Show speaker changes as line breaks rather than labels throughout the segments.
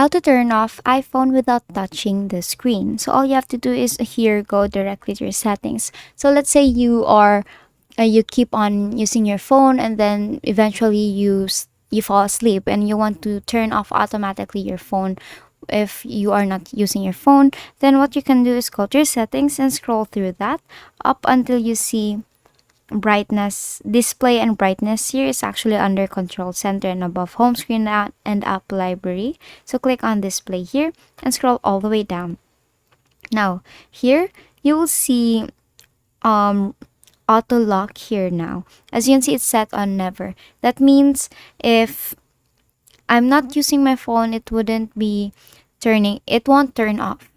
How to turn off iPhone without touching the screen. So all you have to do is here go directly to your settings. So let's say you keep on using your phone and then eventually you fall asleep and you want to turn off automatically your phone if you are not using your phone. Then what you can do is go to your settings and scroll through that up until you see brightness. Display and brightness here is actually under control center and above home screen and app library. So click on display here and scroll all the way down. Now here you will see auto lock here. Now as you can see, it's set on never. That means if I'm not using my phone, it won't turn off.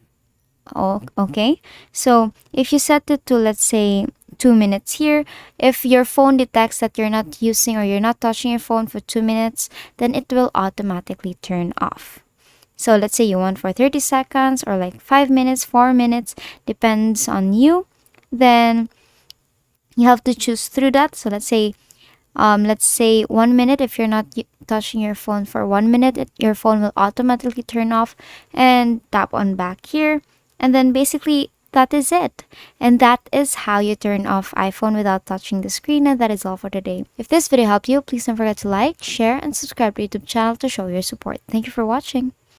Oh, okay. So if you set it to, let's say, 2 minutes here, if your phone detects that you're not using or you're not touching your phone for 2 minutes, then it will automatically turn off. So let's say you want for 30 seconds or like 5 minutes, 4 minutes, depends on you. Then you have to choose through that. So let's say 1 minute. If you're not touching your phone for 1 minute, your phone will automatically turn off, and tap on back here. And then basically that is it. And that is how you turn off iPhone without touching the screen. And that is all for today. If this video helped you, please don't forget to like, share, and subscribe to our YouTube channel to show your support. Thank you for watching.